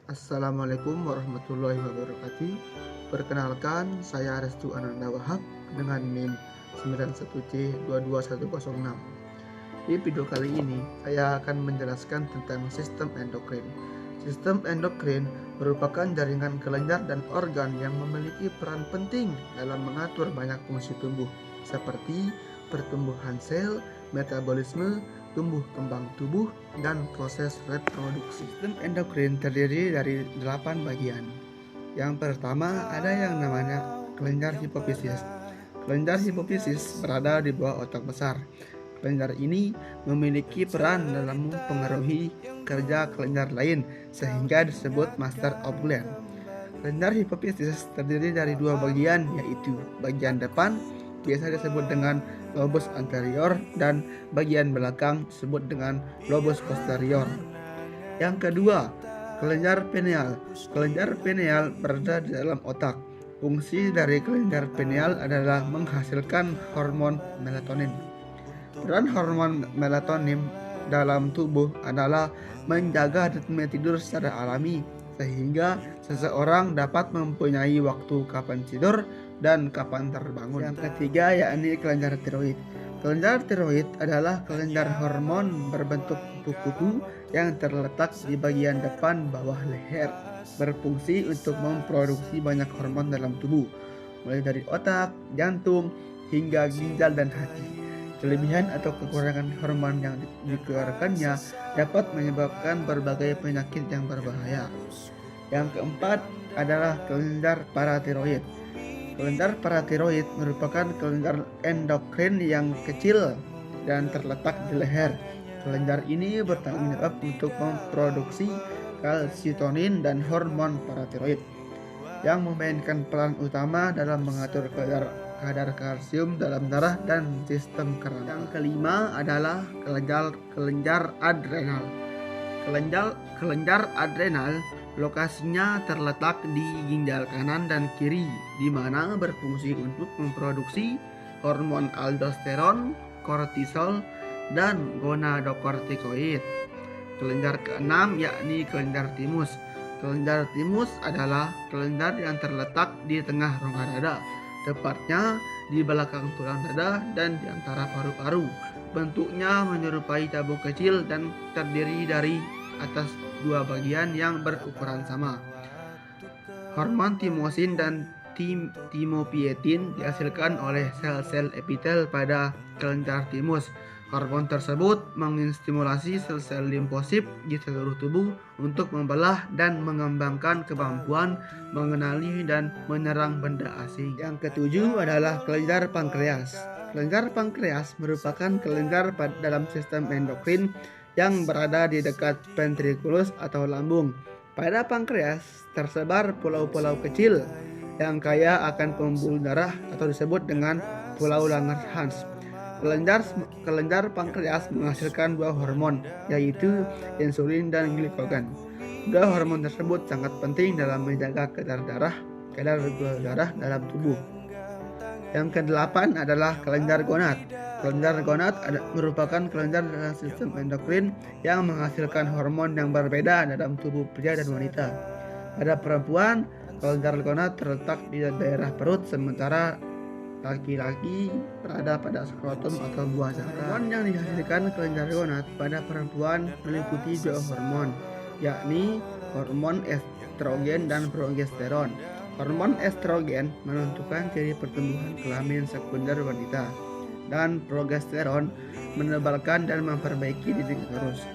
Assalamualaikum warahmatullahi wabarakatuh. Perkenalkan, saya Restu Ananda Wahab dengan NIM 91C22106. Di video kali ini, saya akan menjelaskan tentang sistem endokrin. Sistem endokrin merupakan jaringan kelenjar dan organ yang memiliki peran penting dalam mengatur banyak fungsi tubuh, seperti pertumbuhan sel, metabolisme, tumbuh kembang tubuh, dan proses reproduksi. Sistem endokrin terdiri dari 8 bagian. Yang pertama ada yang namanya kelenjar hipofisis. Kelenjar hipofisis berada di bawah otak besar. Kelenjar ini memiliki peran dalam mempengaruhi kerja kelenjar lain sehingga disebut master of gland. Kelenjar hipofisis terdiri dari 2 bagian, yaitu bagian depan biasa disebut dengan lobus anterior dan bagian belakang disebut dengan lobus posterior. Yang kedua, kelenjar pineal. Kelenjar pineal berada di dalam otak. Fungsi dari kelenjar pineal adalah menghasilkan hormon melatonin. Peran hormon melatonin dalam tubuh adalah menjaga ritme tidur secara alami, sehingga seseorang dapat mempunyai waktu kapan tidur dan kapan terbangun. Yang ketiga yakni kelenjar tiroid. Kelenjar tiroid adalah kelenjar hormon berbentuk kupu-kupu yang terletak di bagian depan bawah leher, berfungsi untuk memproduksi banyak hormon dalam tubuh, mulai dari otak, jantung, hingga ginjal dan hati. Kelebihan atau kekurangan hormon yang dikeluarkannya dapat menyebabkan berbagai penyakit yang berbahaya. Yang keempat adalah kelenjar paratiroid. Kelenjar paratiroid merupakan kelenjar endokrin yang kecil dan terletak di leher. Kelenjar ini bertanggung jawab untuk memproduksi kalsitonin dan hormon paratiroid yang memainkan peran utama dalam mengatur kadar kalsium dalam darah dan sistem keramas. Yang kelima adalah kelenjar adrenal. Kelenjar adrenal lokasinya terletak di ginjal kanan dan kiri, di mana berfungsi untuk memproduksi hormon aldosteron, kortisol, dan gonadokortikoid. Kelenjar keenam yakni kelenjar timus. Kelenjar timus adalah kelenjar yang terletak di tengah rongga dada, tepatnya di belakang tulang dada dan di antara paru-paru. Bentuknya menyerupai tabung kecil dan terdiri dari atas 2 bagian yang berukuran sama. Hormon timosin dan timopietin dihasilkan oleh sel-sel epitel pada kelenjar timus. Hormon tersebut menginstimulasi sel-sel limfosit di seluruh tubuh untuk membelah dan mengembangkan kemampuan mengenali dan menyerang benda asing. Yang ketujuh adalah kelenjar pankreas. Kelenjar pankreas merupakan kelenjar dalam sistem endokrin yang berada di dekat ventriculus atau lambung. Pada pankreas tersebar pulau-pulau kecil yang kaya akan pembuluh darah atau disebut dengan pulau Langerhans. Kelenjar pankreas menghasilkan 2 hormon, yaitu insulin dan glikogen. 2 hormon tersebut sangat penting dalam menjaga kadar gula darah dalam tubuh. Yang kedelapan adalah kelenjar gonad. Kelenjar gonad merupakan kelenjar dalam sistem endokrin yang menghasilkan hormon yang berbeda dalam tubuh pria dan wanita. Pada perempuan, kelenjar gonad terletak di daerah perut, sementara laki-laki berada pada skrotum atau buah zara. Hormon yang dihasilkan kelenjar gonad pada perempuan meliputi 2 hormon, yakni hormon estrogen dan progesteron. Hormon estrogen menentukan ciri pertumbuhan kelamin sekunder wanita, dan progesteron menebalkan dan memperbaiki dinding uterus.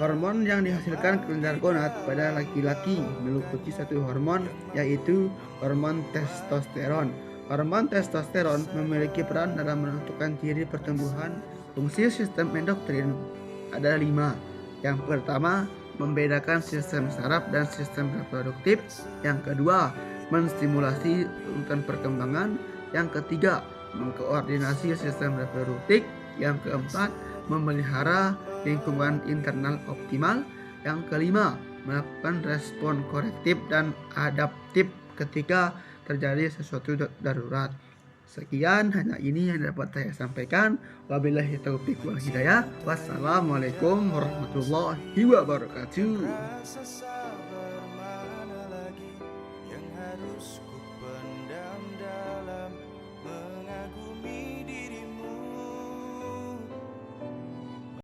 Hormon yang dihasilkan kelenjar gonad pada laki-laki meliputi 1 hormon, yaitu hormon testosteron. Hormon testosteron memiliki peran dalam menentukan ciri pertumbuhan. Fungsi sistem endokrin ada 5. Yang pertama, membedakan sistem saraf dan sistem reproduktif. Yang kedua, menstimulasi urutan perkembangan. Yang ketiga, mengkoordinasi sistem reproduktif. Yang keempat, memelihara lingkungan internal optimal. Yang kelima, melakukan respon korektif dan adaptif ketika terjadi sesuatu darurat. Sekian, hanya ini yang dapat saya sampaikan. Wabillahi taufiq wal hidayah. Wassalamualaikum warahmatullahi wabarakatuh.